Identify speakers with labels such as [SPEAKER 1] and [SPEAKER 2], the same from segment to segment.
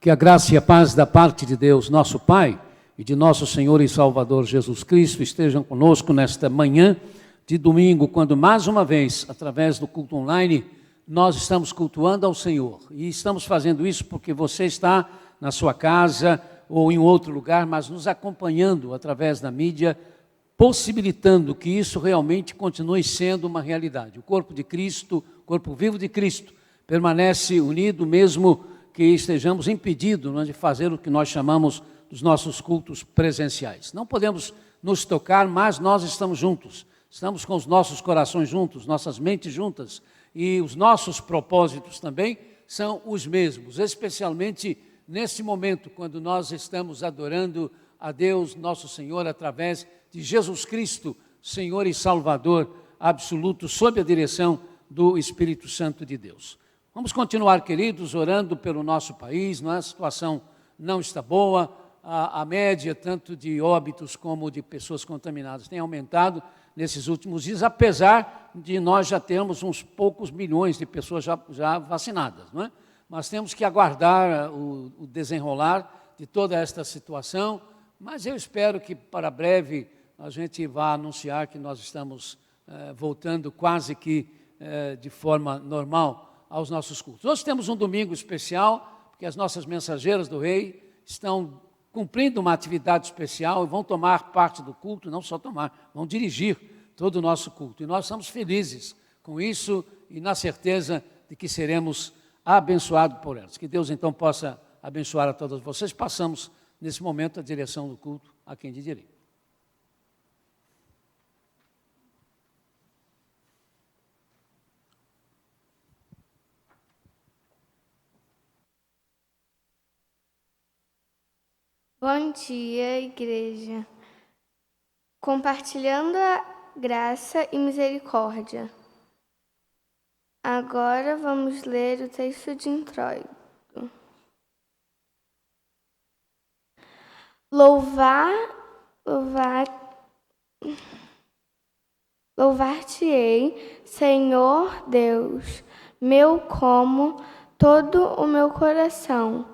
[SPEAKER 1] Que a graça e a paz da parte de Deus, nosso Pai, e de nosso Senhor e Salvador Jesus Cristo estejam conosco nesta manhã de domingo, quando mais uma vez, através do culto online, nós estamos cultuando ao Senhor. E estamos fazendo isso porque você está na sua casa ou em outro lugar, mas nos acompanhando através da mídia, possibilitando que isso realmente continue sendo uma realidade. O corpo de Cristo, o corpo vivo de Cristo, permanece unido mesmo que estejamos impedidos de fazer o que nós chamamos dos nossos cultos presenciais. Não podemos nos tocar, mas nós estamos juntos. Estamos com os nossos corações juntos, nossas mentes juntas, e os nossos propósitos também são os mesmos, especialmente nesse momento, quando nós estamos adorando a Deus, nosso Senhor, através de Jesus Cristo, Senhor e Salvador absoluto, sob a direção do Espírito Santo de Deus. Vamos continuar, queridos, orando pelo nosso país. A situação não está boa, a média tanto de óbitos como de pessoas contaminadas tem aumentado nesses últimos dias, apesar de nós já termos uns poucos milhões de pessoas já vacinadas, não é? Mas temos que aguardar o desenrolar de toda esta situação, mas eu espero que para breve a gente vá anunciar que nós estamos voltando quase que de forma normal aos nossos cultos. Hoje temos um domingo especial, porque as nossas mensageiras do Rei estão cumprindo uma atividade especial e vão tomar parte do culto, não só tomar, vão dirigir todo o nosso culto. E nós estamos felizes com isso e na certeza de que seremos abençoados por elas. Que Deus então possa abençoar a todos vocês. Passamos nesse momento a direção do culto a quem de direito.
[SPEAKER 2] Bom dia, igreja. Compartilhando a graça e misericórdia. Agora vamos ler o texto de introito. Louvar-te-ei, Senhor Deus, meu como todo o meu coração,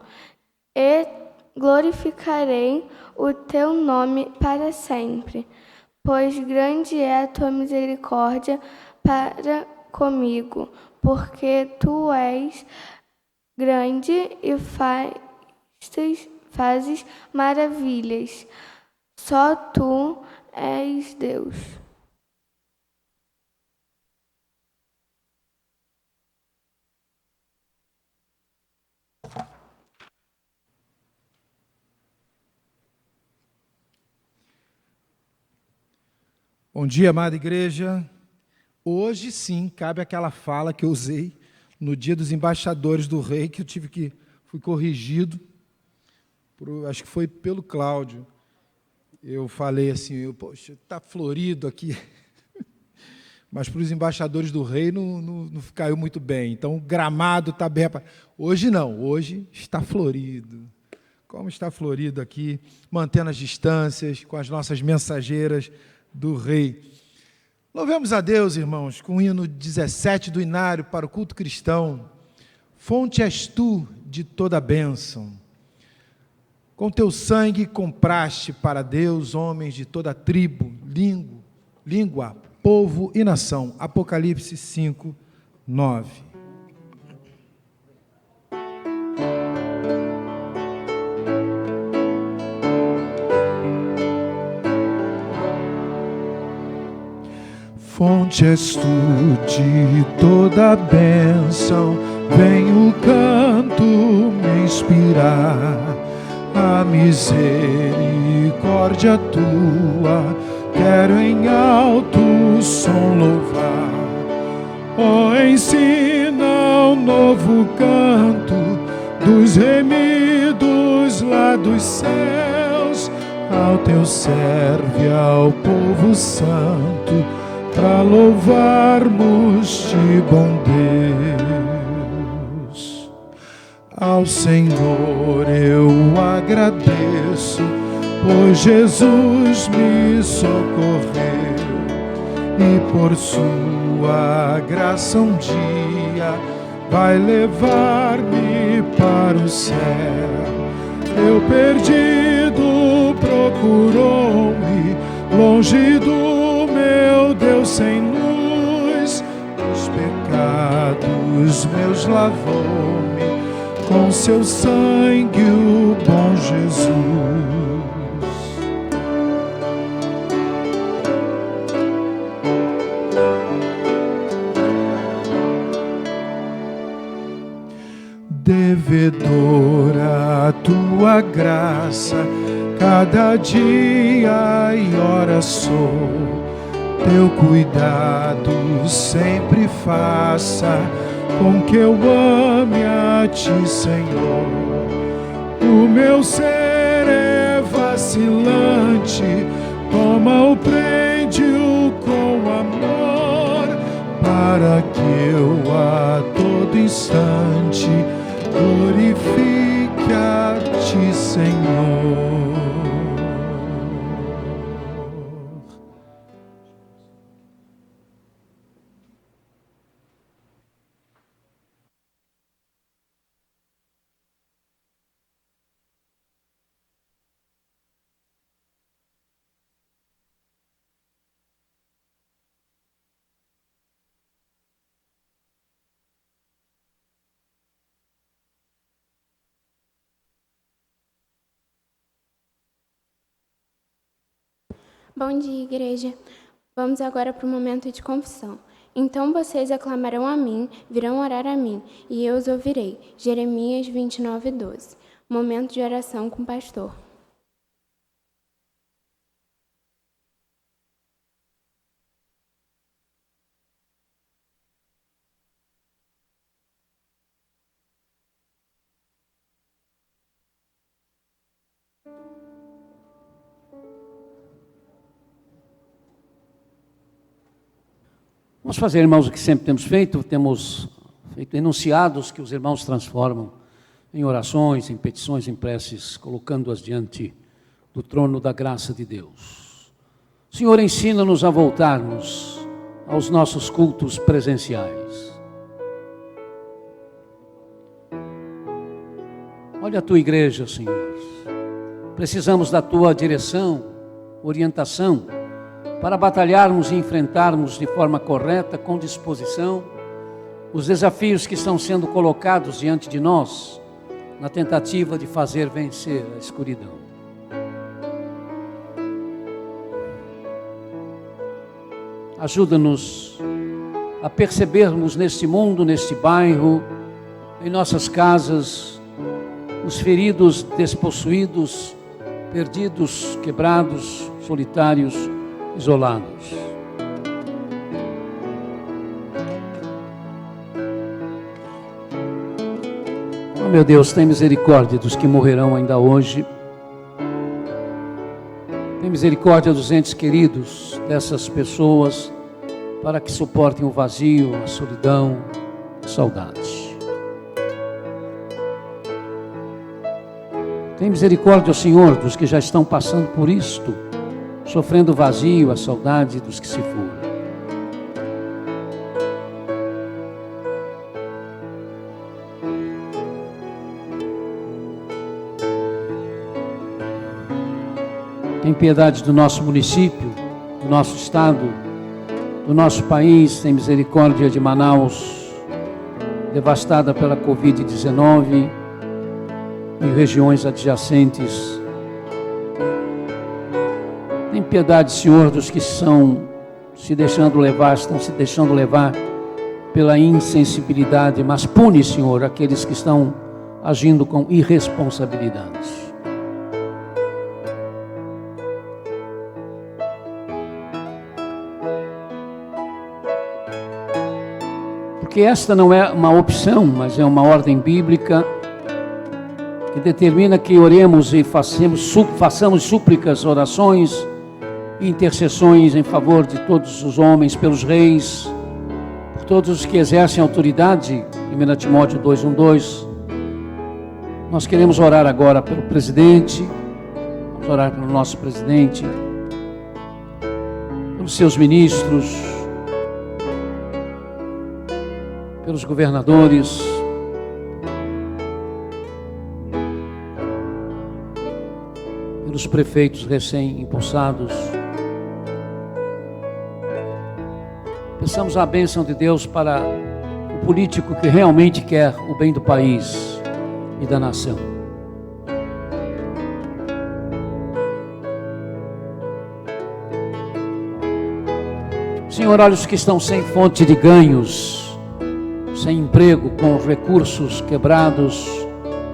[SPEAKER 2] e glorificarei o teu nome para sempre, pois grande é a tua misericórdia para comigo, porque tu és grande e fazes maravilhas. Só tu és Deus.
[SPEAKER 3] Bom dia, amada igreja. Hoje sim, cabe aquela fala que eu usei no dia dos embaixadores do Rei, que fui corrigido, acho que foi pelo Cláudio. Eu falei assim, poxa, está florido aqui, mas para os embaixadores do Rei não caiu muito bem. Então, o gramado está bem. Hoje não, hoje está florido. Como está florido aqui, mantendo as distâncias, com as nossas mensageiras do Rei. Louvemos a Deus, irmãos, com o hino 17 do Inário para o culto cristão. Fonte és tu de toda bênção. Com teu sangue compraste para Deus homens de toda tribo, língua, povo e nação. Apocalipse 5, 9. Fonte és tu de toda bênção, vem o canto me inspirar, a misericórdia tua, quero em alto som louvar. Oh, ensina um novo canto dos remidos lá dos céus, ao teu servo e ao povo santo, para louvarmos-te, bom Deus. Ao Senhor eu agradeço, pois Jesus me socorreu, e por sua graça um dia vai levar-me para o céu. Eu perdido procurou-me, longe do meu Deus sem luz. Os pecados meus lavou-me, com seu sangue o bom Jesus. Devedora a tua graça, cada dia e hora sou. Teu cuidado sempre faça com que eu ame a ti, Senhor. O meu ser é vacilante, toma-o, prende-o com amor, para que eu a todo instante glorifique a ti, Senhor.
[SPEAKER 4] Bom dia, igreja. Vamos agora para o momento de confissão. Então vocês aclamarão a mim, virão orar a mim, e eu os ouvirei. Jeremias 29:12. Momento de oração com o pastor.
[SPEAKER 1] Vamos fazer, irmãos, o que sempre temos feito enunciados que os irmãos transformam em orações, em petições, em preces, colocando-as diante do trono da graça de Deus. Senhor, ensina-nos a voltarmos aos nossos cultos presenciais. Olha a tua igreja, Senhor. Precisamos da tua direção, orientação, para batalharmos e enfrentarmos de forma correta, com disposição, os desafios que estão sendo colocados diante de nós, na tentativa de fazer vencer a escuridão. Ajuda-nos a percebermos neste mundo, neste bairro, em nossas casas, os feridos, despossuídos, perdidos, quebrados, solitários, isolados. Oh, meu Deus, tem misericórdia dos que morrerão ainda hoje. Tem misericórdia dos entes queridos dessas pessoas, para que suportem o vazio, a solidão, a saudade. Tem misericórdia, Senhor, dos que já estão passando por isto, sofrendo o vazio, a saudade dos que se foram. Tem piedade do nosso município, do nosso estado, do nosso país. Tem misericórdia de Manaus, devastada pela Covid-19, e regiões adjacentes. Tem piedade, Senhor, dos que estão se deixando levar pela insensibilidade, mas pune, Senhor, aqueles que estão agindo com irresponsabilidade. Porque esta não é uma opção, mas é uma ordem bíblica que determina que oremos e façamos súplicas, orações e intercessões em favor de todos os homens, pelos reis, por todos os que exercem autoridade. 1 Timóteo 2:1-2. Nós queremos orar agora pelo presidente, vamos orar pelo nosso presidente, pelos seus ministros, pelos governadores, pelos prefeitos recém-impulsados. Peçamos a bênção de Deus para o político que realmente quer o bem do país e da nação. Senhor, olha os que estão sem fonte de ganhos, sem emprego, com recursos quebrados,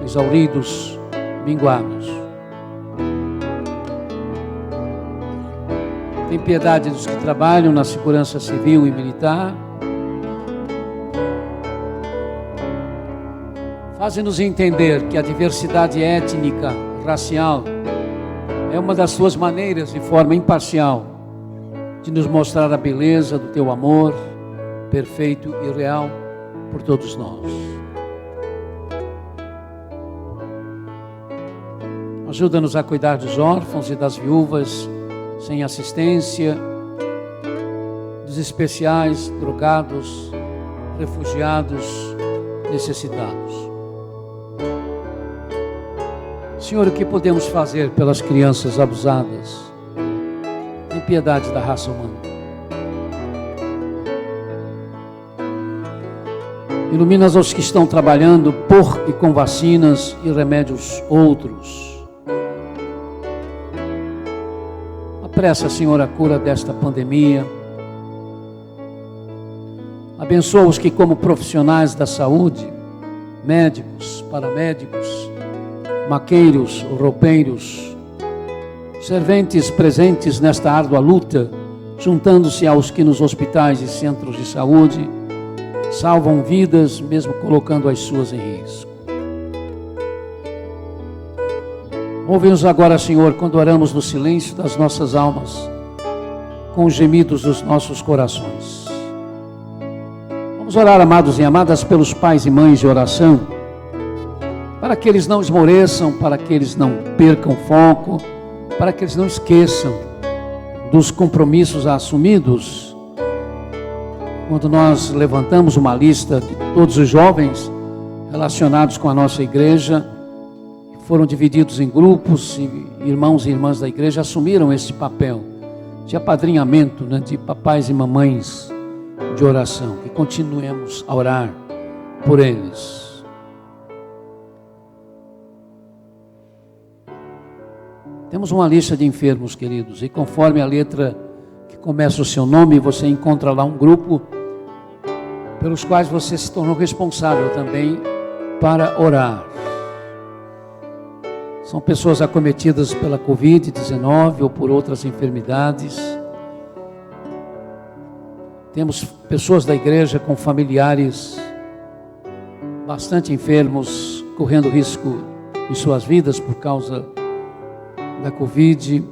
[SPEAKER 1] exauridos, minguados. Tem piedade dos que trabalham na segurança civil e militar. Faze-nos entender que a diversidade étnica, racial, é uma das suas maneiras, de forma imparcial, de nos mostrar a beleza do teu amor, perfeito e real, por todos nós. Ajuda-nos a cuidar dos órfãos e das viúvas sem assistência, dos especiais, drogados, refugiados, necessitados. Senhor, o que podemos fazer pelas crianças abusadas? Tem piedade da raça humana. Ilumina os que estão trabalhando por e com vacinas e remédios outros. Apressa, Senhor, a cura desta pandemia. Abençoa os que, como profissionais da saúde, médicos, paramédicos, maqueiros, roupeiros, serventes presentes nesta árdua luta, juntando-se aos que nos hospitais e centros de saúde salvam vidas, mesmo colocando as suas em risco. Ouve-nos agora, Senhor, quando oramos no silêncio das nossas almas, com os gemidos dos nossos corações. Vamos orar, amados e amadas, pelos pais e mães de oração, para que eles não esmoreçam, para que eles não percam foco, para que eles não esqueçam dos compromissos assumidos. Quando nós levantamos uma lista de todos os jovens relacionados com a nossa igreja, foram divididos em grupos, e irmãos e irmãs da igreja assumiram esse papel de apadrinhamento, de papais e mamães de oração, que continuemos a orar por eles. Temos uma lista de enfermos, queridos, e conforme a letra que começa o seu nome, você encontra lá um grupo pelos quais você se tornou responsável também para orar. São pessoas acometidas pela Covid-19 ou por outras enfermidades. Temos pessoas da igreja com familiares bastante enfermos, correndo risco em suas vidas por causa da Covid.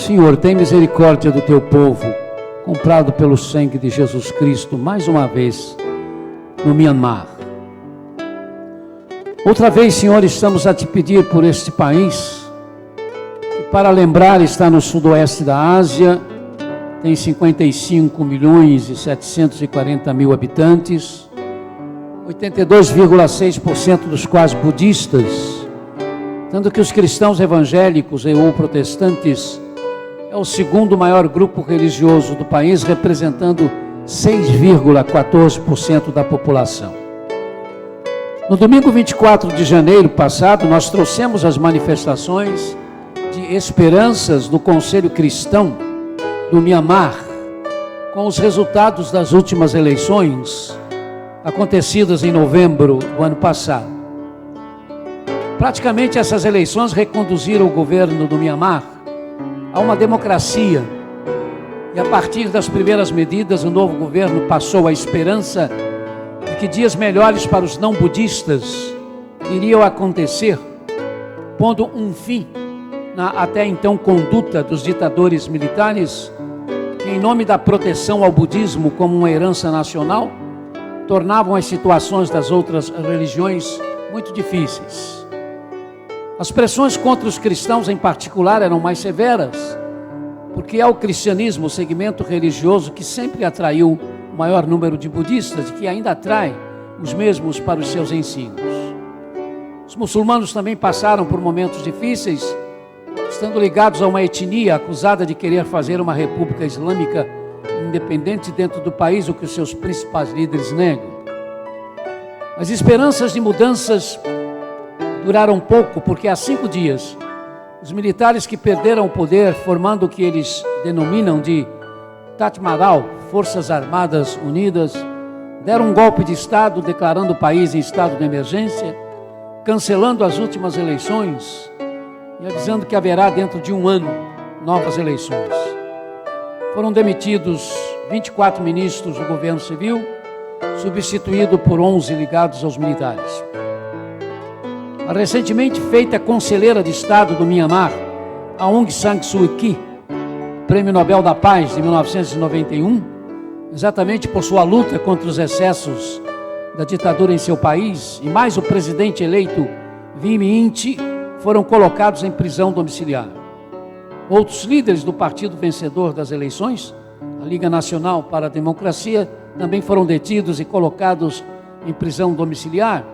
[SPEAKER 1] Senhor, tem misericórdia do teu povo, comprado pelo sangue de Jesus Cristo, mais uma vez, no Myanmar. Outra vez, Senhor, estamos a te pedir por este país, que, para lembrar, está no sudoeste da Ásia, tem 55.740.000 habitantes, 82,6% dos quais budistas, tanto que os cristãos evangélicos ou protestantes é o segundo maior grupo religioso do país, representando 6,14% da população. No domingo 24 de janeiro passado, nós trouxemos as manifestações de esperanças do Conselho Cristão do Myanmar, com os resultados das últimas eleições, acontecidas em novembro do ano passado. Praticamente essas eleições reconduziram o governo do Myanmar a uma democracia. E a partir das primeiras medidas, o novo governo passou a esperança de que dias melhores para os não budistas iriam acontecer, pondo um fim na até então conduta dos ditadores militares que, em nome da proteção ao budismo como uma herança nacional, tornavam as situações das outras religiões muito difíceis. As pressões contra os cristãos em particular eram mais severas, porque é o cristianismo, o segmento religioso que sempre atraiu o maior número de budistas e que ainda atrai os mesmos para os seus ensinos. Os muçulmanos também passaram por momentos difíceis, estando ligados a uma etnia acusada de querer fazer uma república islâmica independente dentro do país, o que os seus principais líderes negam. As esperanças de mudanças duraram pouco, porque há 5 dias, os militares que perderam o poder, formando o que eles denominam de Tatmadaw, Forças Armadas Unidas, deram um golpe de Estado, declarando o país em estado de emergência, cancelando as últimas eleições e avisando que haverá dentro de 1 ano novas eleições. Foram demitidos 24 ministros do governo civil, substituído por 11 ligados aos militares. A recentemente feita conselheira de Estado do Myanmar, a Aung San Suu Kyi, Prêmio Nobel da Paz de 1991, exatamente por sua luta contra os excessos da ditadura em seu país, e mais o presidente eleito Win Myint, foram colocados em prisão domiciliar. Outros líderes do partido vencedor das eleições, a Liga Nacional para a Democracia, também foram detidos e colocados em prisão domiciliar,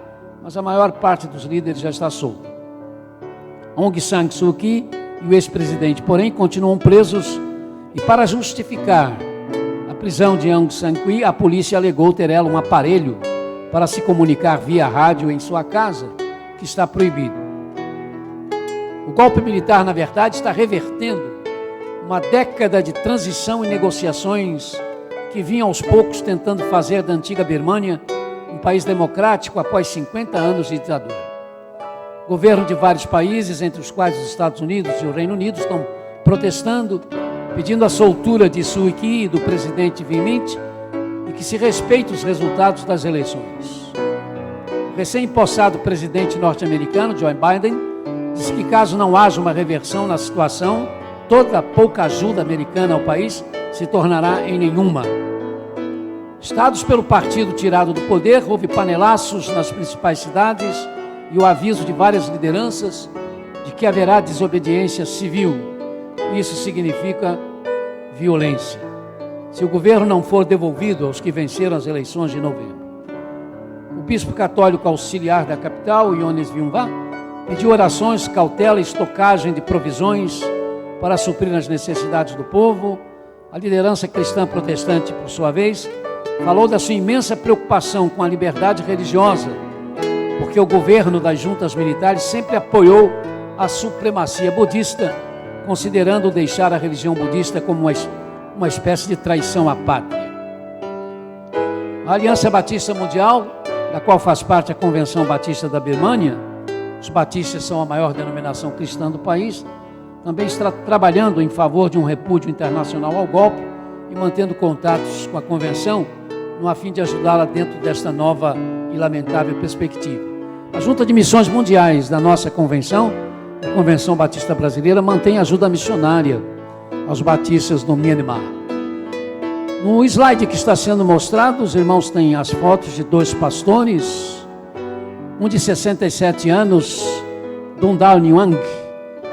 [SPEAKER 1] mas a maior parte dos líderes já está solta. Aung San Suu Kyi e o ex-presidente, porém, continuam presos, e para justificar a prisão de Aung San Suu Kyi, a polícia alegou ter ela um aparelho para se comunicar via rádio em sua casa, que está proibido. O golpe militar, na verdade, está revertendo uma década de transição e negociações que vinham aos poucos tentando fazer da antiga Birmânia um país democrático após 50 anos de ditadura. O governo de vários países, entre os quais os Estados Unidos e o Reino Unido, estão protestando, pedindo a soltura de Suu Kyi e do presidente Win Myint e que se respeite os resultados das eleições. O recém-impossado presidente norte-americano, Joe Biden, disse que caso não haja uma reversão na situação, toda a pouca ajuda americana ao país se tornará em nenhuma. Estados pelo partido tirado do poder, houve panelaços nas principais cidades e o aviso de várias lideranças de que haverá desobediência civil. Isso significa violência, se o governo não for devolvido aos que venceram as eleições de novembro. O bispo católico auxiliar da capital, Iones Vyunva, pediu orações, cautela e estocagem de provisões para suprir as necessidades do povo. A liderança cristã protestante, por sua vez, falou da sua imensa preocupação com a liberdade religiosa, porque o governo das juntas militares sempre apoiou a supremacia budista, considerando deixar a religião budista como uma espécie de traição à pátria. A Aliança Batista Mundial, da qual faz parte a Convenção Batista da Birmânia, os batistas são a maior denominação cristã do país, também está trabalhando em favor de um repúdio internacional ao golpe e mantendo contatos com a Convenção, a fim de ajudá-la dentro desta nova e lamentável perspectiva. A Junta de Missões Mundiais da nossa Convenção, a Convenção Batista Brasileira, mantém ajuda missionária aos batistas no Myanmar. No slide que está sendo mostrado, os irmãos têm as fotos de 2 pastores, um de 67 anos, Dundal Nyuang,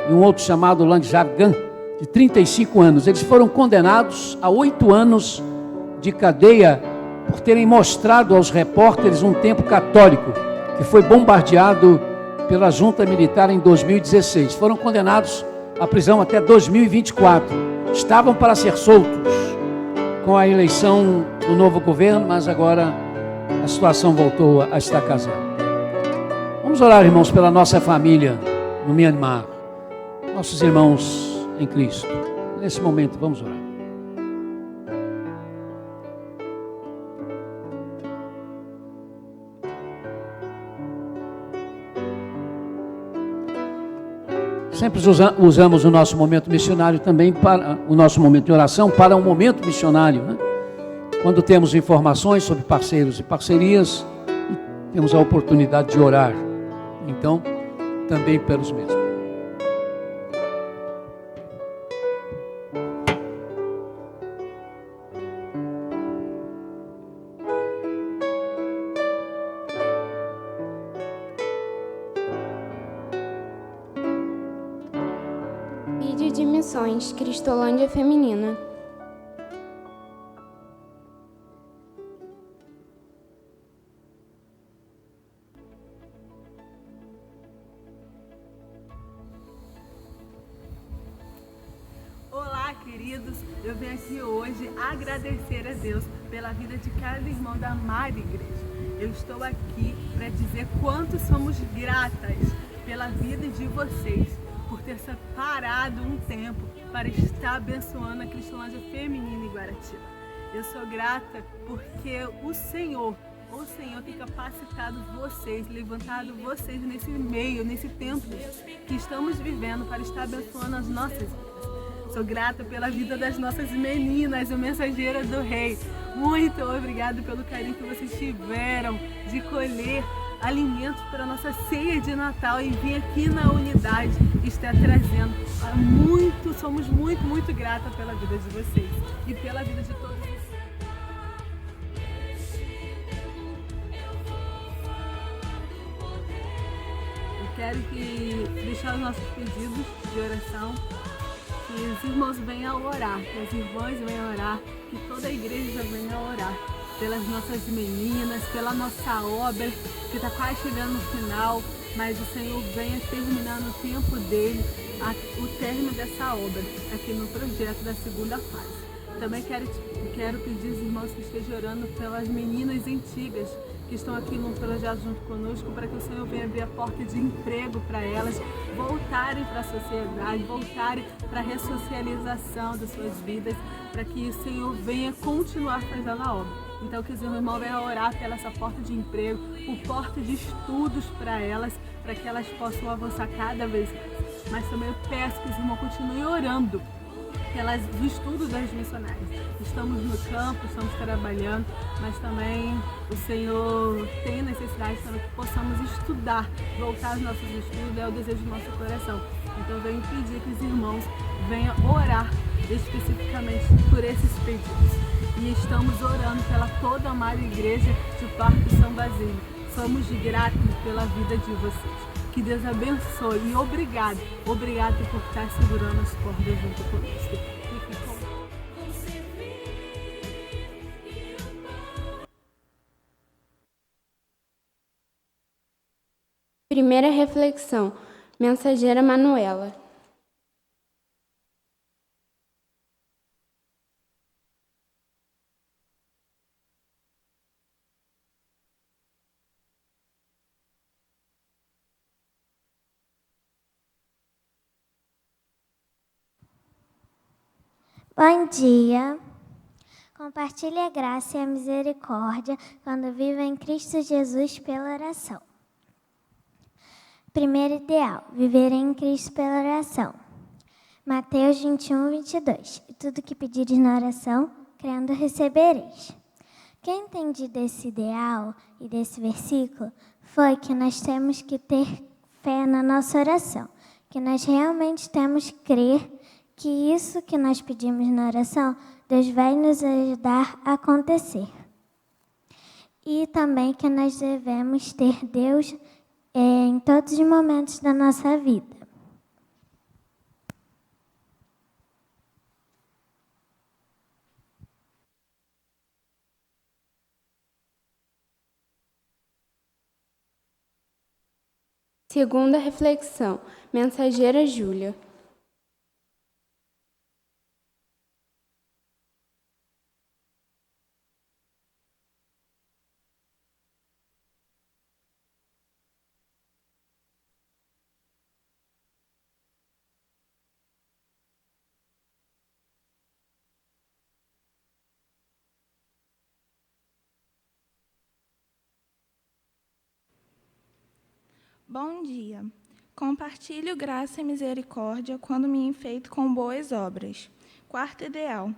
[SPEAKER 1] e um outro chamado Langjar Gan, de 35 anos. Eles foram condenados a 8 anos de cadeia por terem mostrado aos repórteres um templo católico que foi bombardeado pela junta militar em 2016. Foram condenados à prisão até 2024. Estavam para ser soltos com a eleição do novo governo, mas agora a situação voltou a estacar zero. Vamos orar, irmãos, pela nossa família no Myanmar, nossos irmãos em Cristo. Nesse momento, vamos orar. Sempre usamos o nosso momento missionário também para o nosso momento de oração para um momento missionário, né? Quando temos informações sobre parceiros e parcerias, temos a oportunidade de orar. Então, também pelos mesmos.
[SPEAKER 4] Vídeo de missões, Cristolândia Feminina.
[SPEAKER 5] Olá, queridos. Eu venho aqui hoje agradecer a Deus pela vida de cada irmão da amada igreja. Eu estou aqui para dizer quanto somos gratas pela vida de vocês, por ter separado um tempo para estar abençoando a Cristolândia Feminina em Guaratiba. Eu sou grata porque o Senhor tem capacitado vocês, levantado vocês nesse meio, nesse tempo que estamos vivendo para estar abençoando as nossas vidas. Sou grata pela vida das nossas meninas, o Mensageiro do Rei. Muito obrigada pelo carinho que vocês tiveram de colher alimentos para a nossa ceia de Natal e vir aqui na unidade estar trazendo. Somos muito gratas pela vida de vocês e pela vida de todos vocês. Eu quero deixar os nossos pedidos de oração, que os irmãos venham orar, que as irmãs venham orar, que toda a igreja venha orar pelas nossas meninas, pela nossa obra, que está quase chegando no final, mas o Senhor venha terminar no tempo dele o término dessa obra, aqui no projeto da segunda fase. Também quero pedir aos irmãos que estejam orando pelas meninas antigas, que estão aqui no projeto junto conosco, para que o Senhor venha abrir a porta de emprego para elas, voltarem para a sociedade, voltarem para a ressocialização das suas vidas, para que o Senhor venha continuar fazendo a obra. Então que os irmãos venham orar pela essa porta de emprego, por porta de estudos para elas, para que elas possam avançar cada vez mais. Mas também eu peço que os irmãos continuem orando pelos estudos das missionárias. Estamos no campo, estamos trabalhando, mas também o Senhor tem necessidade também que possamos estudar, voltar aos nossos estudos, é o desejo do nosso coração. Então eu venho pedir que os irmãos venham orar especificamente por esses pedidos. E estamos orando pela toda a amada igreja de Parque São Basílio. Somos gratos pela vida de vocês. Que Deus abençoe e obrigado por estar segurando as cordas junto conosco.
[SPEAKER 4] Primeira reflexão, Mensageira Manuela.
[SPEAKER 6] Bom dia. Compartilhe a graça e a misericórdia quando viva em Cristo Jesus pela oração. Primeiro ideal, viver em Cristo pela oração. Mateus 21, 22. E tudo que pedires na oração, crendo, recebereis. O que eu entendi desse ideal e desse versículo foi que nós temos que ter fé na nossa oração, que nós realmente temos que crer que isso que nós pedimos na oração, Deus vai nos ajudar a acontecer. E também que nós devemos ter Deus em todos os momentos da nossa vida.
[SPEAKER 4] Segunda reflexão, Mensageira Júlia.
[SPEAKER 7] Bom dia. Compartilho graça e misericórdia quando me enfeito com boas obras. Quarto ideal: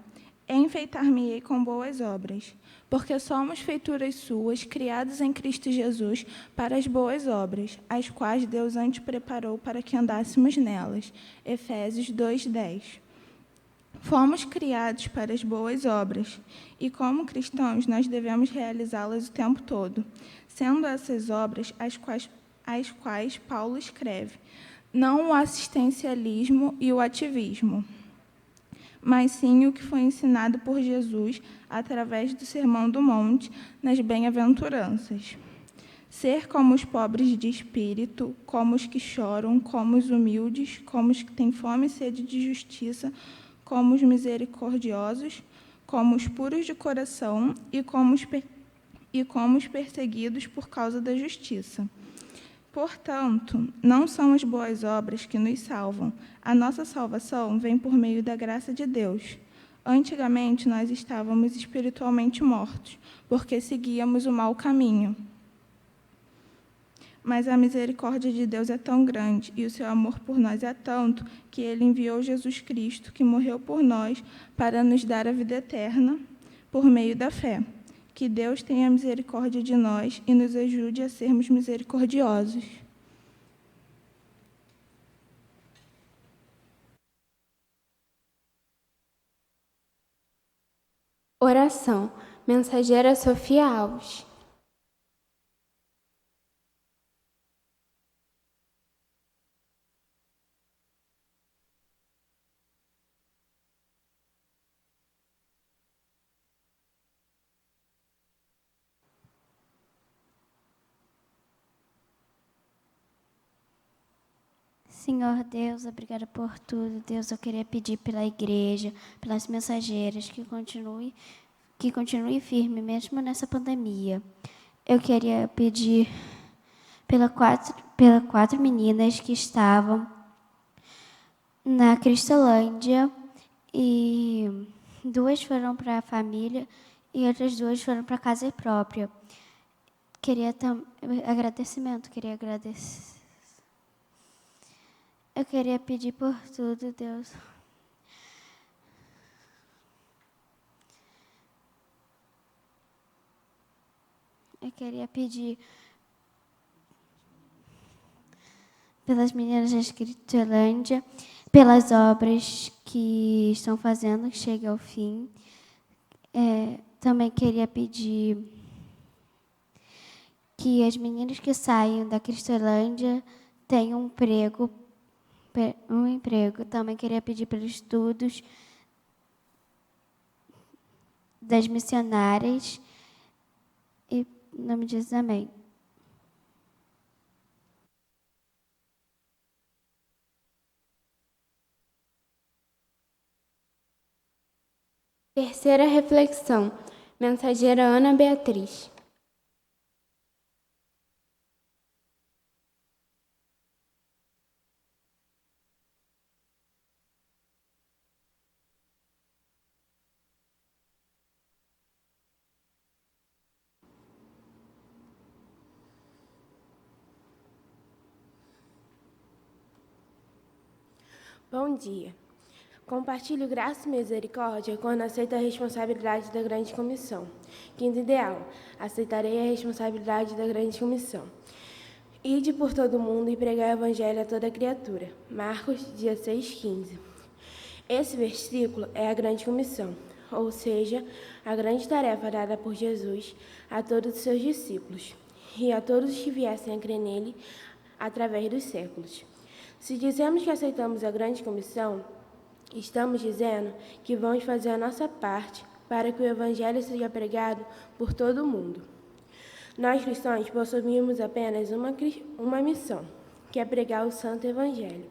[SPEAKER 7] enfeitar-me-ei com boas obras, porque somos feituras suas, criados em Cristo Jesus, para as boas obras, as quais Deus antes preparou para que andássemos nelas. Efésios 2:10. Fomos criados para as boas obras, e como cristãos nós devemos realizá-las o tempo todo, sendo essas obras as quais Paulo escreve, não o assistencialismo e o ativismo, mas sim o que foi ensinado por Jesus através do Sermão do Monte nas bem-aventuranças. Ser como os pobres de espírito, como os que choram, como os humildes, como os que têm fome e sede de justiça, como os misericordiosos, como os puros de coração e como os perseguidos por causa da justiça. Portanto, não são as boas obras que nos salvam. A nossa salvação vem por meio da graça de Deus. Antigamente, nós estávamos espiritualmente mortos, porque seguíamos o mau caminho. Mas a misericórdia de Deus é tão grande e o seu amor por nós é tanto que ele enviou Jesus Cristo, que morreu por nós, para nos dar a vida eterna por meio da fé. Que Deus tenha misericórdia de nós e nos ajude a sermos misericordiosos.
[SPEAKER 4] Oração. Mensageira Sofia Alves.
[SPEAKER 6] Senhor Deus, obrigada por tudo. Deus, eu queria pedir pela igreja, pelas mensageiras, que continue firme mesmo nessa pandemia. Eu queria pedir pelas quatro meninas que estavam na Cristolândia e 2 foram para a família e outras 2 foram para a casa própria. Queria agradecer. Eu queria pedir por tudo, Deus. Eu queria pedir pelas meninas da Escritolândia, pelas obras que estão fazendo, que cheguem ao fim. Também queria pedir que as meninas que saiam da Cristolândia tenham um emprego. Também queria pedir pelos estudos das missionárias. E, em nome de Jesus, amém.
[SPEAKER 4] Terceira reflexão. Mensageira Ana Beatriz.
[SPEAKER 8] Bom dia. Compartilho graça e misericórdia quando aceito a responsabilidade da grande comissão. Quinto ideal: aceitarei a responsabilidade da grande comissão. Ide por todo o mundo e pregai o evangelho a toda criatura. Marcos 16:15. Esse versículo é a grande comissão, ou seja, a grande tarefa dada por Jesus a todos os seus discípulos e a todos os que viessem a crer nele através dos séculos. Se dizemos que aceitamos a grande comissão, estamos dizendo que vamos fazer a nossa parte para que o evangelho seja pregado por todo o mundo. Nós cristãos possuímos apenas uma missão, que é pregar o santo evangelho.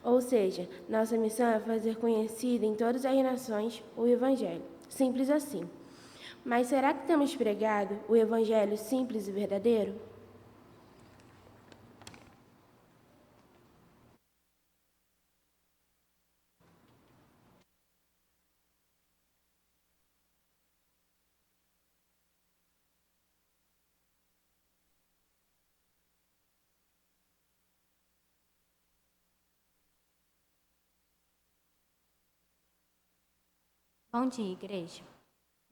[SPEAKER 8] Ou seja, nossa missão é fazer conhecido em todas as nações o evangelho. Simples assim. Mas será que temos pregado o evangelho simples e verdadeiro?
[SPEAKER 9] Bom dia, igreja.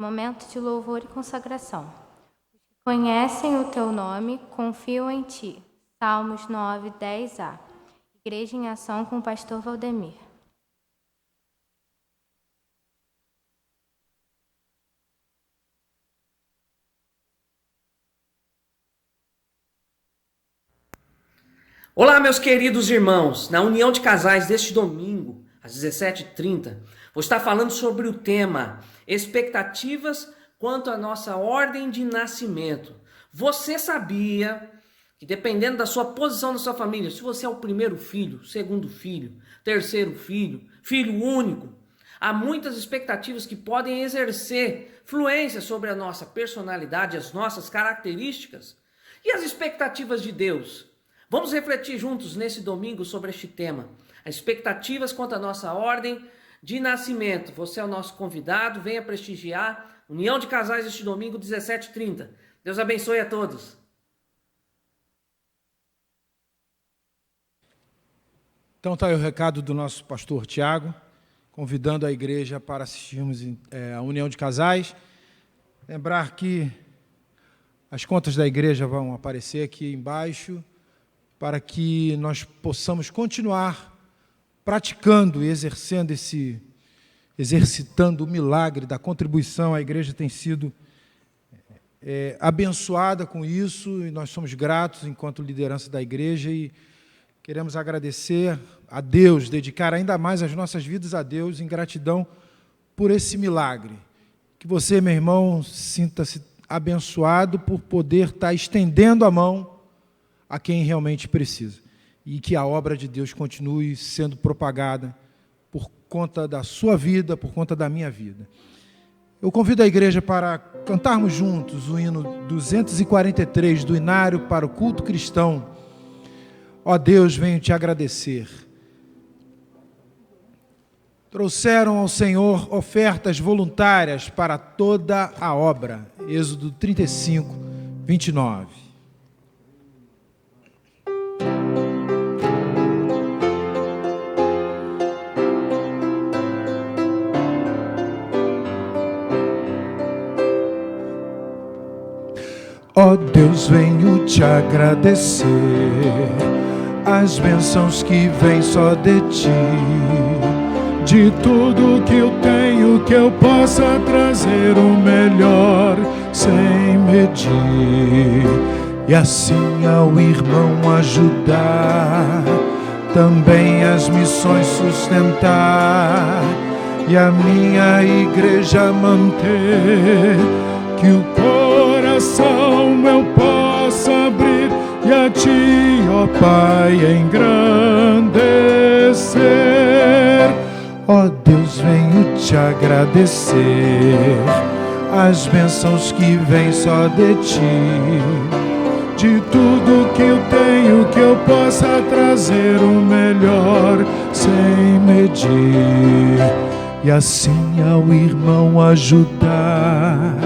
[SPEAKER 9] Momento de louvor e consagração. Os que conhecem o teu nome, confiam em ti. Salmos 9, 10a. Igreja em ação com o pastor Valdemir.
[SPEAKER 10] Olá, meus queridos irmãos. Na união de casais deste domingo, às 17h30, vou estar falando sobre o tema expectativas quanto à nossa ordem de nascimento. Você sabia que, dependendo da sua posição na sua família, se você é o primeiro filho, segundo filho, terceiro filho, filho único, há muitas expectativas que podem exercer fluência sobre a nossa personalidade, as nossas características? E as expectativas de Deus? Vamos refletir juntos nesse domingo sobre este tema. As expectativas quanto à nossa ordem de nascimento. Você é o nosso convidado, venha prestigiar União de Casais este domingo, 17h30. Deus abençoe a todos.
[SPEAKER 3] Então está aí o recado do nosso pastor Tiago, convidando a igreja para assistirmos a União de Casais. Lembrar que as contas da igreja vão aparecer aqui embaixo, para que nós possamos continuar praticando e exercitando o milagre da contribuição. A igreja tem sido abençoada com isso, e nós somos gratos enquanto liderança da igreja, e queremos agradecer a Deus, dedicar ainda mais as nossas vidas a Deus em gratidão por esse milagre. Que você, meu irmão, sinta-se abençoado por poder estar estendendo a mão a quem realmente precisa, e que a obra de Deus continue sendo propagada por conta da sua vida, por conta da minha vida. Eu convido a igreja para cantarmos juntos o hino 243 do Inário para o Culto Cristão. Ó Deus, venho te agradecer. Trouxeram ao Senhor ofertas voluntárias para toda a obra. Êxodo 35, 29. Ó Deus, venho te agradecer as bênçãos que vêm só de ti, de tudo que eu tenho, que eu possa trazer o melhor sem medir, e assim ao irmão ajudar, também as missões sustentar, e a minha igreja manter, que o coração eu possa abrir e a ti, ó Pai, engrandecer. Ó Deus, venho te agradecer as bênçãos que vêm só de ti, de tudo que eu tenho, que eu possa trazer o melhor sem medir, e assim ao irmão ajudar,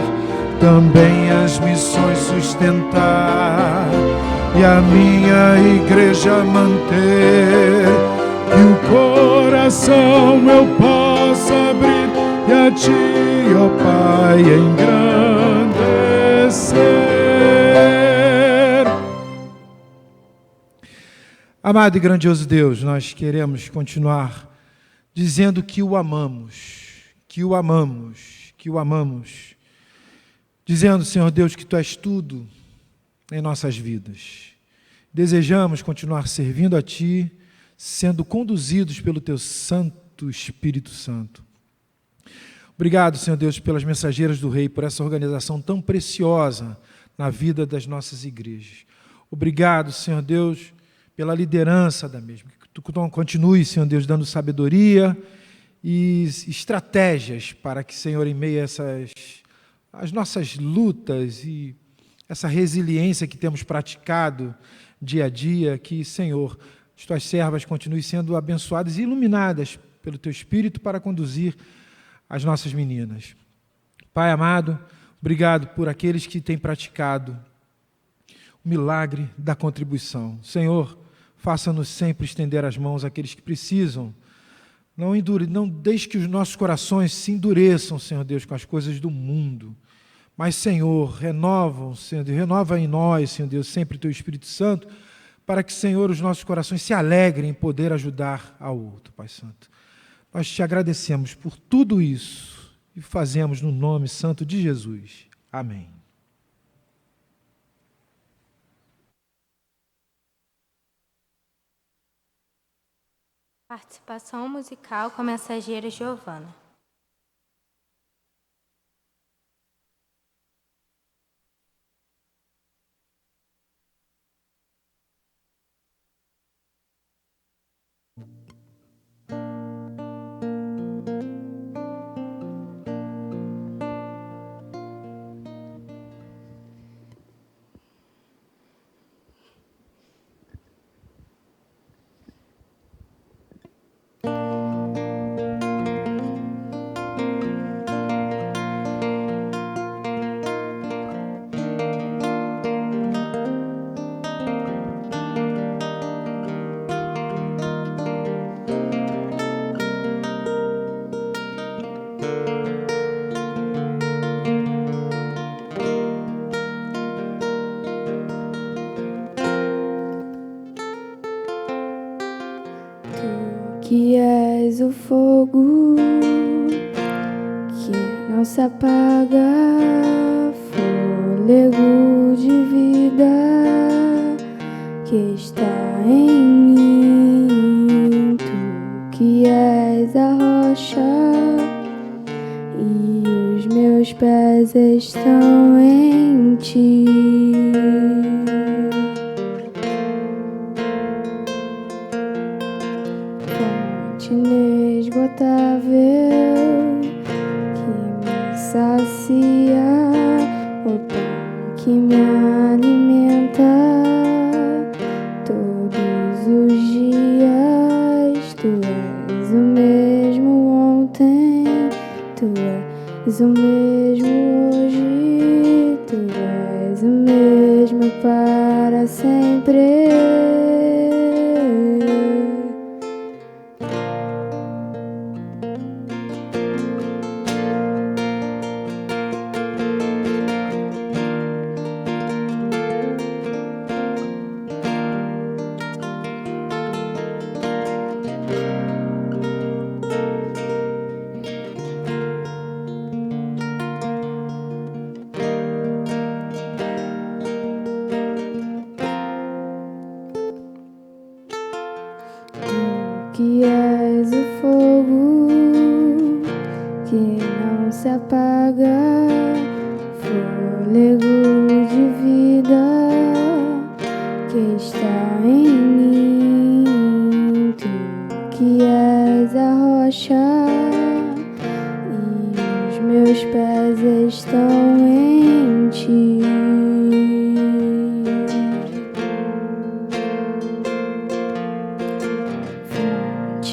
[SPEAKER 3] também as missões sustentar, e a minha igreja manter, que o coração eu possa abrir e a ti, ó Pai, engrandecer. Amado e grandioso Deus, nós queremos continuar dizendo que o amamos, que o amamos, que o amamos. Dizendo, Senhor Deus, que Tu és tudo em nossas vidas. Desejamos continuar servindo a Ti, sendo conduzidos pelo Teu Santo Espírito Santo. Obrigado, Senhor Deus, pelas mensageiras do Rei, por essa organização tão preciosa na vida das nossas igrejas. Obrigado, Senhor Deus, pela liderança da mesma. Que Tu continue, Senhor Deus, dando sabedoria e estratégias para que, Senhor, em meio a as nossas lutas e essa resiliência que temos praticado dia a dia, que, Senhor, as Tuas servas continuem sendo abençoadas e iluminadas pelo Teu Espírito para conduzir as nossas meninas. Pai amado, obrigado por aqueles que têm praticado o milagre da contribuição. Senhor, faça-nos sempre estender as mãos àqueles que precisam Não deixe que os nossos corações se endureçam, Senhor Deus, com as coisas do mundo. Mas, Senhor, renova em nós, Senhor Deus, sempre o Teu Espírito Santo, para que, Senhor, os nossos corações se alegrem em poder ajudar ao outro, Pai Santo. Nós te agradecemos por tudo isso e fazemos no nome santo de Jesus. Amém.
[SPEAKER 9] Participação musical com a mensageira Giovana.
[SPEAKER 2] Que és o fogo que não se apaga, fôlego de vida que está em mim. Tu que és a rocha e os meus pés estão em ti. Inesgotável que me sacia, o pão que me alimenta todos os dias. Tu és o mesmo ontem, tu és o mesmo hoje, tu és o mesmo para sempre. Que és o fogo que não se apaga, fôlego de vida que está em mim. Tu que és a rocha e os meus pés estão em ti.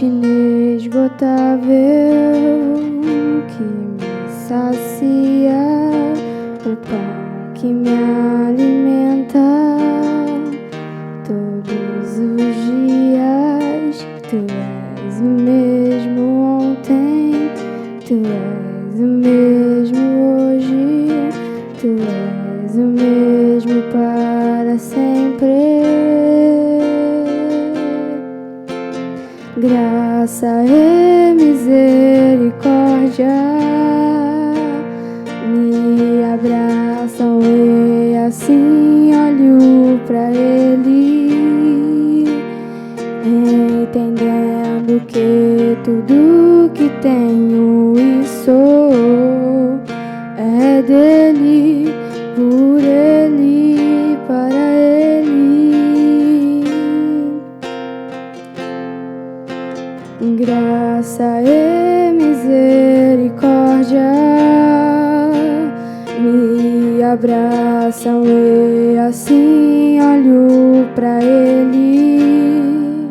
[SPEAKER 2] Inesgotável que me sacia, o pão que me alimenta todos os dias. Tu és o mesmo ontem, tu és o mesmo hoje, tu és o mesmo para sempre. Graça e misericórdia me abraçam e assim olho pra Ele, entendendo que tudo que tenho e sou é dele, por Ele, para Ele. Graça e misericórdia me abraçam e assim olho pra Ele,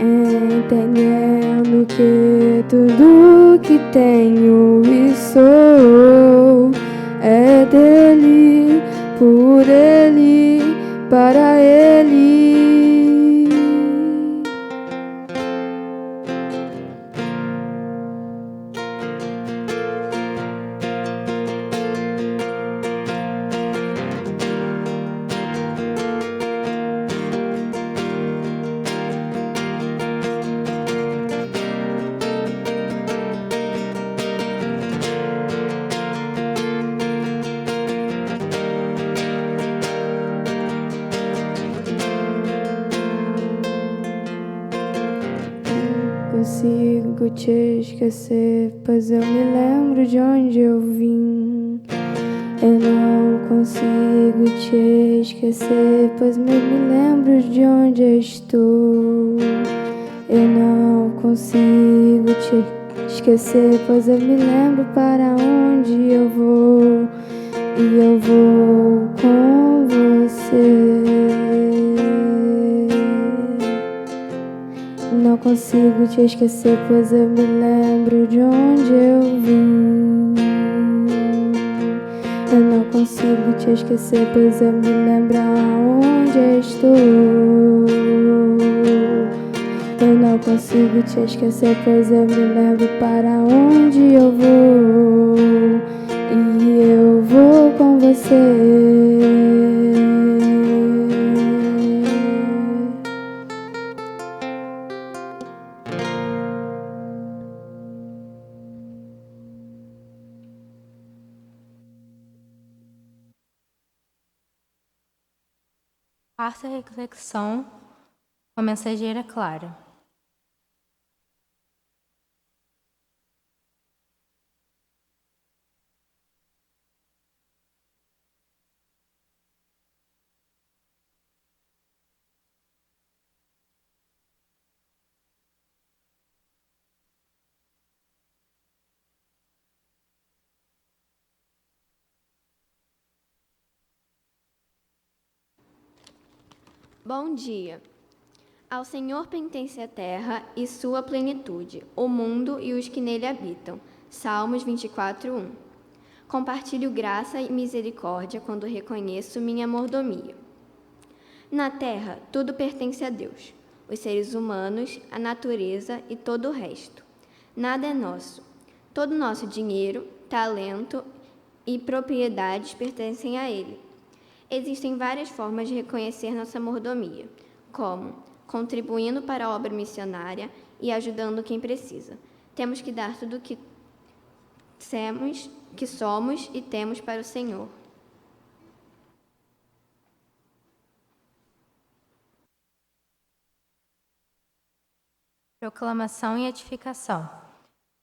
[SPEAKER 2] entendendo que tudo que tenho e sou é dele, por Ele, para Ele. te esquecer, pois eu me lembro de onde eu vim. Eu não consigo te esquecer, pois me lembro de onde eu estou. Eu não consigo te esquecer, pois eu me lembro para onde eu vou. E eu vou com você. Não consigo te esquecer, pois eu me lembro de onde eu vim. Eu não consigo te esquecer, pois eu me lembro aonde eu estou. Eu não consigo te esquecer, pois eu me lembro para onde eu vou. E eu vou com você.
[SPEAKER 9] Quarta reflexão com a mensageira Clara.
[SPEAKER 11] Bom dia. Ao Senhor pertence a terra e sua plenitude, o mundo e os que nele habitam. Salmos 24:1. Compartilho graça e misericórdia quando reconheço minha mordomia. Na terra, tudo pertence a Deus, os seres humanos, a natureza e todo o resto. Nada é nosso. Todo nosso dinheiro, talento e propriedades pertencem a Ele. Existem várias formas de reconhecer nossa mordomia, como contribuindo para a obra missionária e ajudando quem precisa. Temos que dar tudo o que somos e temos para o Senhor.
[SPEAKER 9] Proclamação e edificação.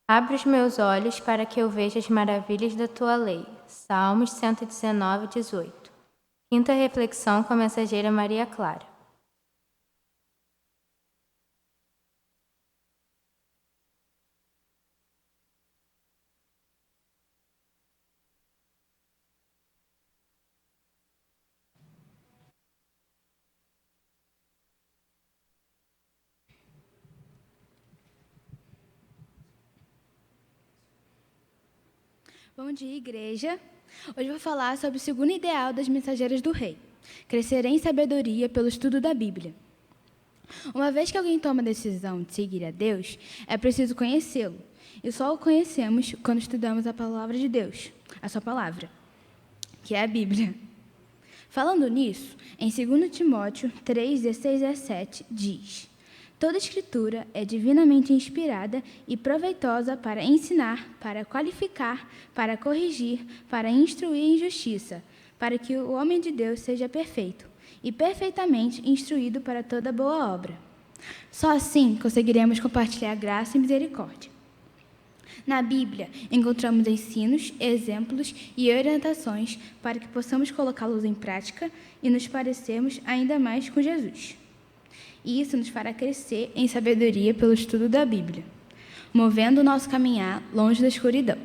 [SPEAKER 9] Abre os meus olhos para que eu veja as maravilhas da tua lei. Salmos 119:18. Quinta reflexão com a mensageira Maria Clara.
[SPEAKER 12] Bom dia, igreja. Hoje vou falar sobre o segundo ideal das mensageiras do rei: crescer em sabedoria pelo estudo da Bíblia. Uma vez que alguém toma a decisão de seguir a Deus, é preciso conhecê-lo. E só o conhecemos quando estudamos a palavra de Deus, a sua palavra, que é a Bíblia. Falando nisso, em 2 Timóteo 3:16-17 diz: toda escritura é divinamente inspirada e proveitosa para ensinar, para qualificar, para corrigir, para instruir em justiça, para que o homem de Deus seja perfeito e perfeitamente instruído para toda boa obra. Só assim conseguiremos compartilhar graça e misericórdia. Na Bíblia, encontramos ensinos, exemplos e orientações para que possamos colocá-los em prática e nos parecermos ainda mais com Jesus. E isso nos fará crescer em sabedoria pelo estudo da Bíblia, movendo o nosso caminhar longe da escuridão.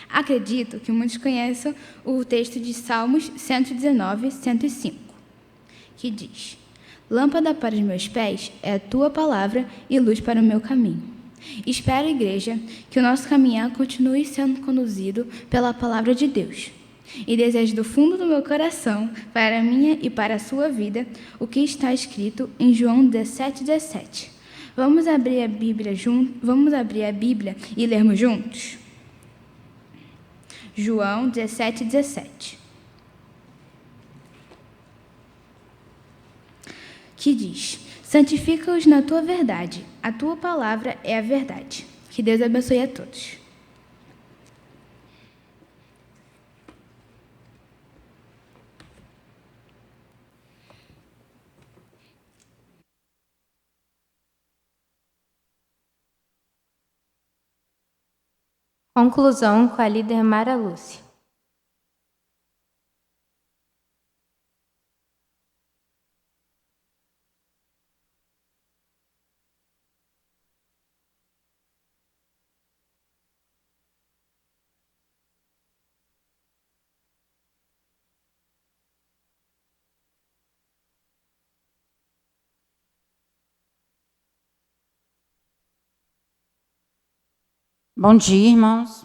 [SPEAKER 12] Acredito que muitos conheçam o texto de Salmos 119:105, que diz: lâmpada para os meus pés é a tua palavra e luz para o meu caminho. Espero, igreja, que o nosso caminhar continue sendo conduzido pela palavra de Deus. E desejo do fundo do meu coração, para a minha e para a sua vida, o que está escrito em João 17:17. Vamos abrir a Bíblia e lermos juntos? João 17:17. Que diz: santifica-os na tua verdade, a tua palavra é a verdade. Que Deus abençoe a todos.
[SPEAKER 9] Conclusão com a líder Mara Lúcia.
[SPEAKER 13] Bom dia, irmãos.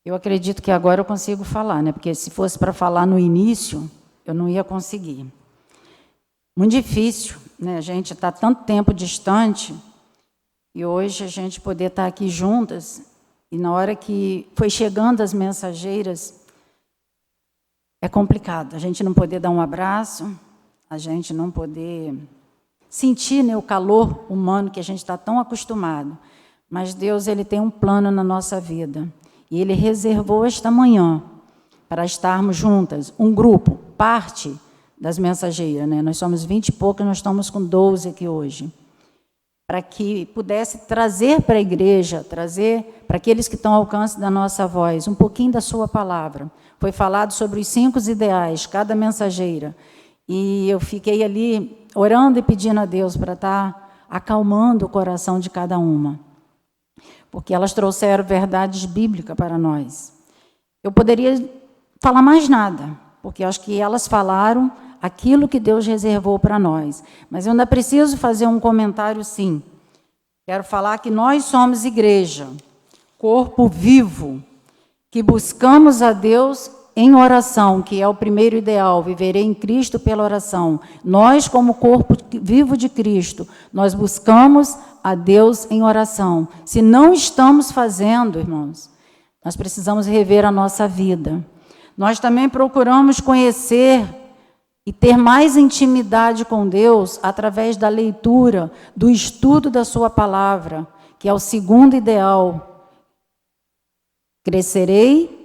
[SPEAKER 13] Eu acredito que agora eu consigo falar, né? Porque se fosse para falar no início, eu não ia conseguir. Muito difícil, né? A gente está tanto tempo distante e hoje a gente poder estar aqui juntas e na hora que foi chegando as mensageiras, é complicado. A gente não poder dar um abraço, a gente não poder sentir, né, o calor humano que a gente está tão acostumado. Mas Deus, Ele tem um plano na nossa vida. E Ele reservou esta manhã para estarmos juntas, um grupo, parte das mensageiras, né? Nós somos 20 e poucos, nós estamos com 12 aqui hoje. Para que pudesse trazer para a igreja, trazer para aqueles que estão ao alcance da nossa voz, um pouquinho da sua palavra. Foi falado sobre os 5 ideais, cada mensageira. E eu fiquei ali orando e pedindo a Deus para estar acalmando o coração de cada uma. Porque elas trouxeram verdades bíblicas para nós. Eu poderia falar mais nada, porque acho que elas falaram aquilo que Deus reservou para nós. Mas eu ainda preciso fazer um comentário, sim. Quero falar que nós somos igreja, corpo vivo, que buscamos a Deus em oração, que é o primeiro ideal, viverei em Cristo pela oração. Nós, como corpo vivo de Cristo, nós buscamos a Deus em oração. Se não estamos fazendo, irmãos, nós precisamos rever a nossa vida. Nós também procuramos conhecer e ter mais intimidade com Deus através da leitura, do estudo da sua palavra, que é o segundo ideal. Crescerei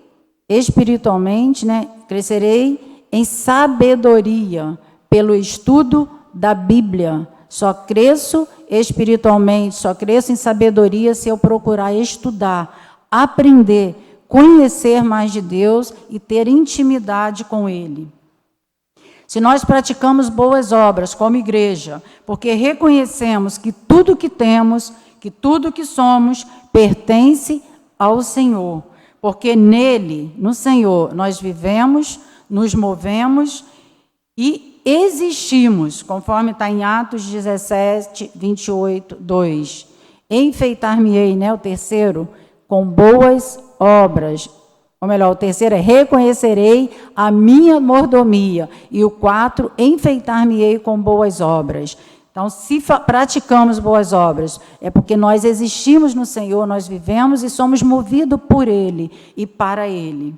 [SPEAKER 13] espiritualmente, né? Crescerei em sabedoria pelo estudo da Bíblia. Só cresço espiritualmente, só cresço em sabedoria se eu procurar estudar, aprender, conhecer mais de Deus e ter intimidade com Ele. Se nós praticamos boas obras como igreja, porque reconhecemos que tudo que temos, que tudo que somos, pertence ao Senhor. Porque nele, no Senhor, nós vivemos, nos movemos e existimos, conforme está em Atos 17, 28, 2. Enfeitar-me-ei, né, o terceiro, com boas obras. Ou melhor, o terceiro é reconhecerei a minha mordomia. E o 4, enfeitar-me-ei com boas obras. Então, se praticamos boas obras, é porque nós existimos no Senhor, nós vivemos e somos movidos por Ele e para Ele.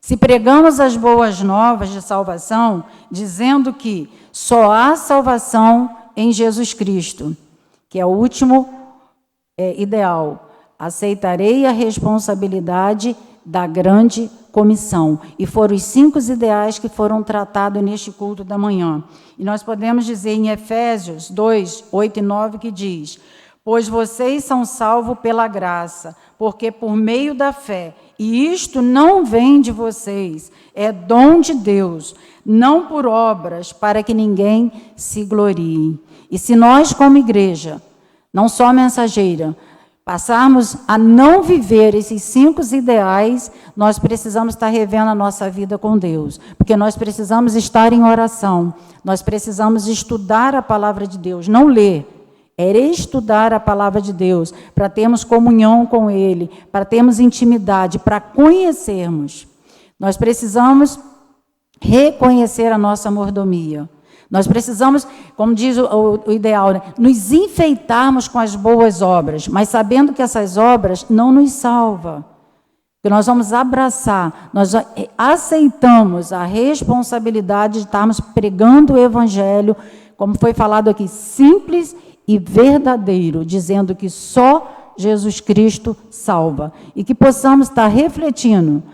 [SPEAKER 13] Se pregamos as boas novas de salvação, dizendo que só há salvação em Jesus Cristo, que é o último ideal, aceitarei a responsabilidade da grande comissão. E foram os 5 ideais que foram tratados neste culto da manhã. E nós podemos dizer em Efésios 2, 8 e 9, que diz: pois vocês são salvos pela graça, porque por meio da fé, e isto não vem de vocês, é dom de Deus, não por obras, para que ninguém se glorie. E se nós, como igreja, não só mensageira, passarmos a não viver esses 5 ideais, nós precisamos estar revendo a nossa vida com Deus, porque nós precisamos estar em oração, nós precisamos estudar a palavra de Deus, não ler, é estudar a palavra de Deus, para termos comunhão com Ele, para termos intimidade, para conhecermos. Nós precisamos reconhecer a nossa mordomia. Nós precisamos, como diz o ideal, né, nos enfeitarmos com as boas obras, mas sabendo que essas obras não nos salvam. Que nós vamos abraçar, nós aceitamos a responsabilidade de estarmos pregando o Evangelho, como foi falado aqui, simples e verdadeiro, dizendo que só Jesus Cristo salva. E que possamos estar refletindo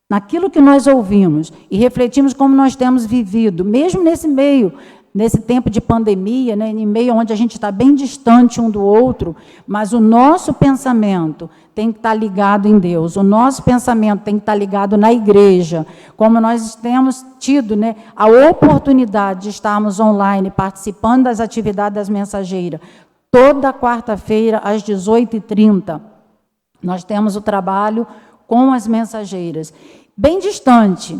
[SPEAKER 13] naquilo que nós ouvimos e refletimos como nós temos vivido, mesmo nesse meio nesse tempo de pandemia, né, em meio onde a gente está bem distante um do outro, mas o nosso pensamento tem que estar ligado em Deus, o nosso pensamento tem que estar ligado na igreja, como nós temos tido, né, a oportunidade de estarmos online, participando das atividades das mensageiras, toda quarta-feira, às 18h30, nós temos o trabalho com as mensageiras, bem distante,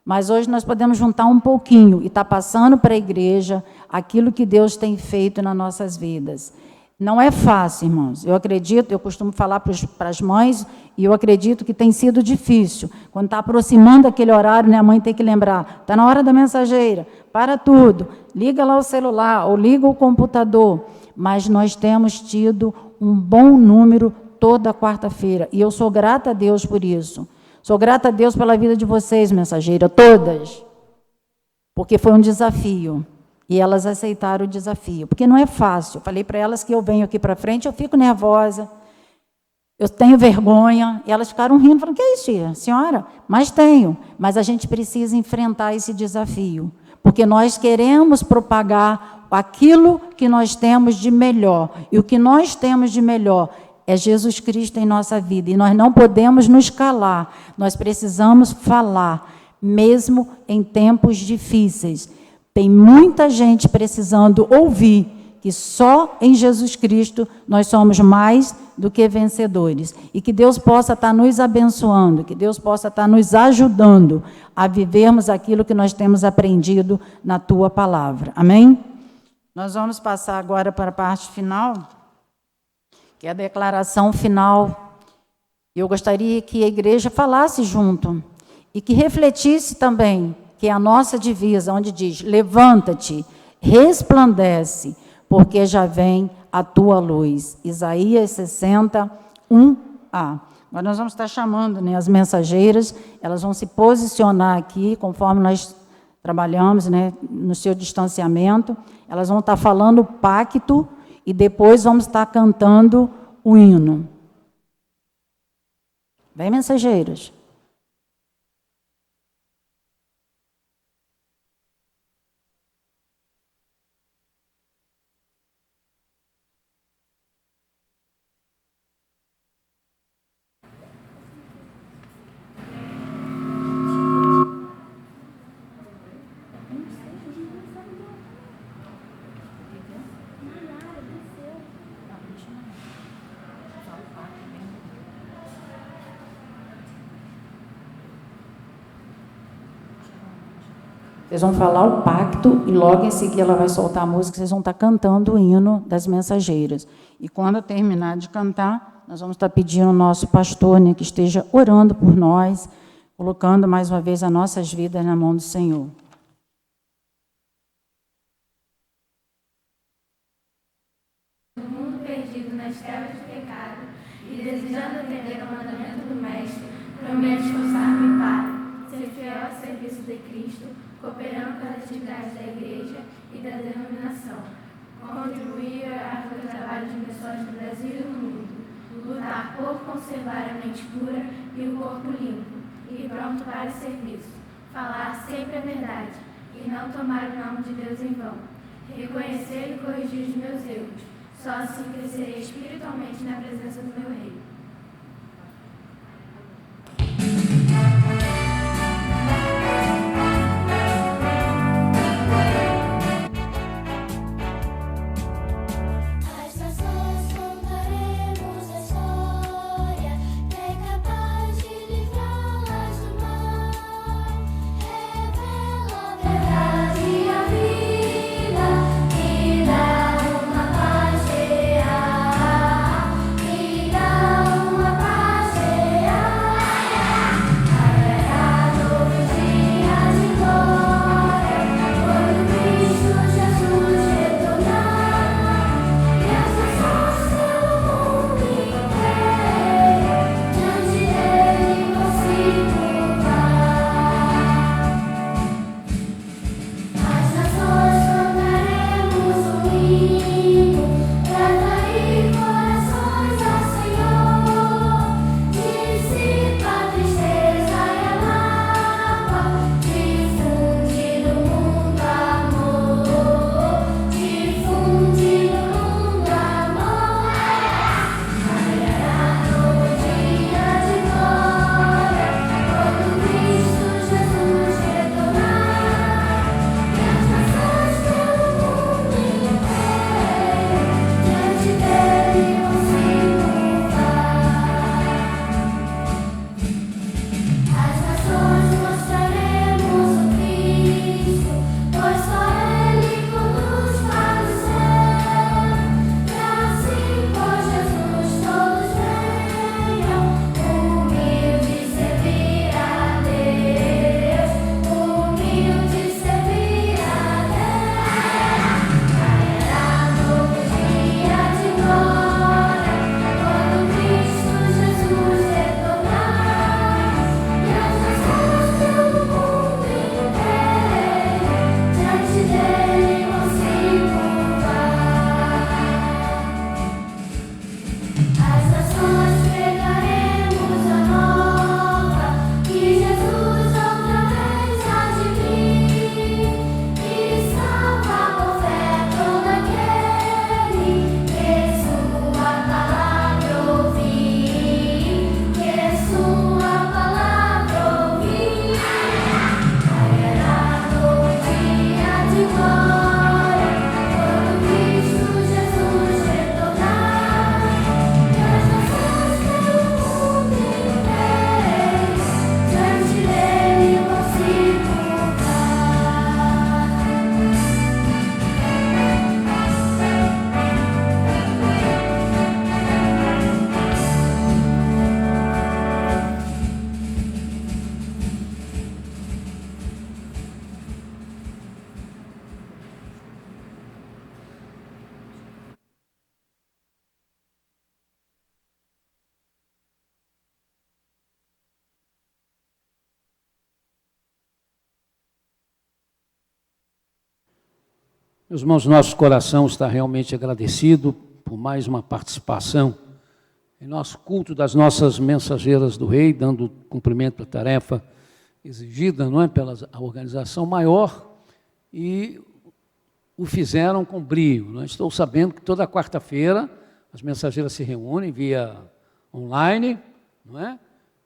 [SPEAKER 13] mas hoje nós podemos juntar um pouquinho e estar passando para a igreja aquilo que Deus tem feito nas nossas vidas. Não é fácil, irmãos. Eu acredito, eu costumo falar para as mães, e eu acredito que tem sido difícil. Quando está aproximando aquele horário, né, a mãe tem que lembrar, está na hora da mensageira, para tudo, liga lá o celular, ou liga o computador. Mas nós temos tido um bom número toda quarta-feira, e eu sou grata a Deus por isso. Sou grata a Deus pela vida de vocês, mensageira, todas, porque foi um desafio, e elas aceitaram o desafio, porque não é fácil. Eu falei para elas que eu venho aqui para frente, eu fico nervosa, eu tenho vergonha, e elas ficaram rindo, falando, que é isso, tia? Senhora? Mas tenho, mas a gente precisa enfrentar esse desafio, porque nós queremos propagar aquilo que nós temos de melhor, e o que nós temos de melhor é Jesus Cristo em nossa vida, e nós não podemos nos calar, nós precisamos falar, mesmo em tempos difíceis. Tem muita gente precisando ouvir que só em Jesus Cristo nós somos mais do que vencedores, e que Deus possa estar nos abençoando, que Deus possa estar nos ajudando a vivermos aquilo que nós temos aprendido na Tua Palavra. Amém? Nós vamos passar agora para a parte final, que é a declaração final. Eu gostaria que a igreja falasse junto e que refletisse também, que é a nossa divisa, onde diz, levanta-te, resplandece, porque já vem a tua luz. Isaías 60, 1a. Agora nós vamos estar chamando, né, as mensageiras, elas vão se posicionar aqui, conforme nós trabalhamos, né, no seu distanciamento, elas vão estar falando o pacto, e depois vamos estar cantando o hino. Vem, mensageiros. Vocês vão falar o pacto e logo em seguida ela vai soltar a música, vocês vão estar cantando o hino das mensageiras. E quando eu terminar de cantar, nós vamos estar pedindo ao nosso pastor, né, que esteja orando por nós, colocando mais uma vez as nossas vidas na mão do Senhor.
[SPEAKER 14] O mundo perdido nas trevas do pecado e desejando atender ao mandamento do Mestre, prometo esforçar-me para ser fiel ao serviço de Cristo, cooperando com as atividades da Igreja e da denominação, contribuir ao trabalho de missões no Brasil e no mundo, lutar por conservar a mente pura e o corpo limpo, e pronto para o serviço, falar sempre a verdade e não tomar o nome de Deus em vão, reconhecer e corrigir os meus erros, só assim crescerei espiritualmente na presença do meu Rei.
[SPEAKER 15] Vida, uma paz real, vida.
[SPEAKER 1] Meus irmãos, nosso coração está realmente agradecido por mais uma participação em nosso culto das nossas mensageiras do Rei, dando cumprimento à tarefa exigida, não é, pela organização maior, e o fizeram com brio. Não é? Estou sabendo que toda quarta-feira as mensageiras se reúnem via online, não é?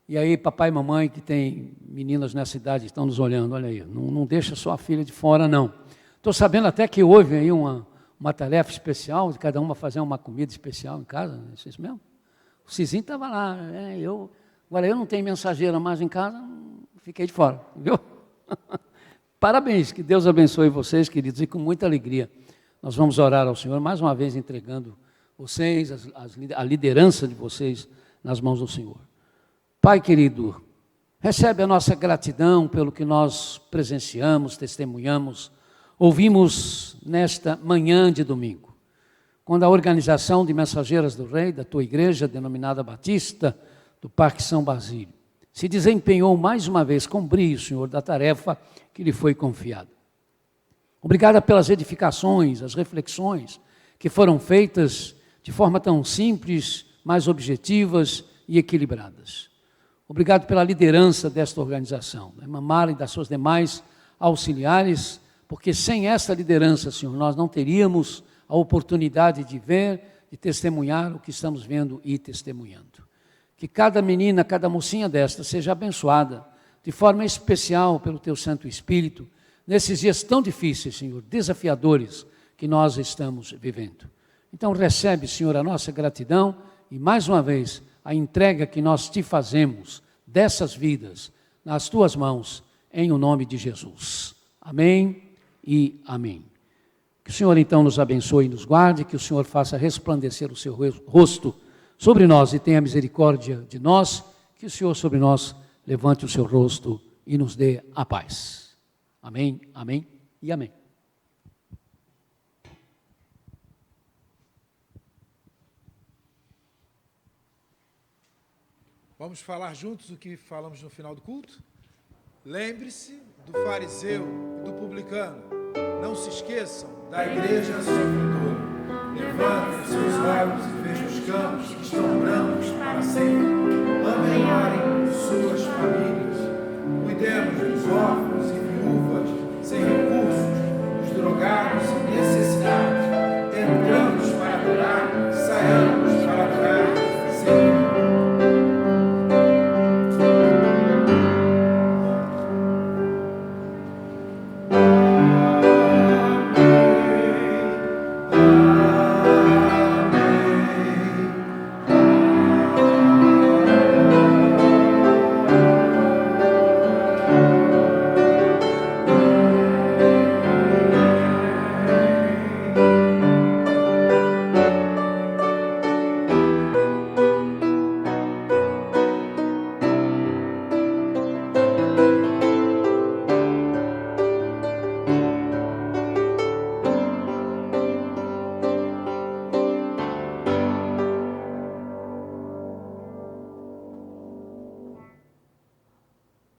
[SPEAKER 1] E aí papai e mamãe que tem meninas nessa idade estão nos olhando, olha aí, não deixa sua filha de fora não. Estou sabendo até que houve aí uma tarefa especial, de cada uma fazer uma comida especial em casa, não é isso mesmo? O Cizinho estava lá, agora eu não tenho mensageira mais em casa, fiquei de fora, viu? Parabéns, que Deus abençoe vocês, queridos, e com muita alegria nós vamos orar ao Senhor, mais uma vez entregando vocês, a liderança de vocês nas mãos do Senhor. Pai querido, recebe a nossa gratidão pelo que nós presenciamos, testemunhamos, ouvimos nesta manhã de domingo, quando a organização de Mensageiras do Rei, da tua igreja, denominada Batista, do Parque São Basílio, se desempenhou mais uma vez com brio, Senhor, da tarefa que lhe foi confiada. Obrigada pelas edificações, as reflexões que foram feitas de forma tão simples, mais objetivas e equilibradas. Obrigado pela liderança desta organização, da irmã Mara e das suas demais auxiliares, porque sem essa liderança, Senhor, nós não teríamos a oportunidade de ver, de testemunhar o que estamos vendo e testemunhando. Que cada menina, cada mocinha desta seja abençoada de forma especial pelo Teu Santo Espírito, nesses dias tão difíceis, Senhor, desafiadores que nós estamos vivendo. Então recebe, Senhor, a nossa gratidão e mais uma vez a entrega que nós Te fazemos dessas vidas nas Tuas mãos, em o nome de Jesus. Amém e amém. Que o Senhor então nos abençoe e nos guarde, que o Senhor faça resplandecer o seu rosto sobre nós e tenha misericórdia de nós, que o Senhor sobre nós levante o seu rosto e nos dê a paz. Amém, amém e amém.
[SPEAKER 3] Vamos falar juntos o que falamos no final do culto? Lembre-se do fariseu e do publicano. Não se esqueçam da igreja sofredora. Levantem os seus olhos e vejam os campos que estão brancos para sempre. Amem e orem por suas famílias. Cuidemos dos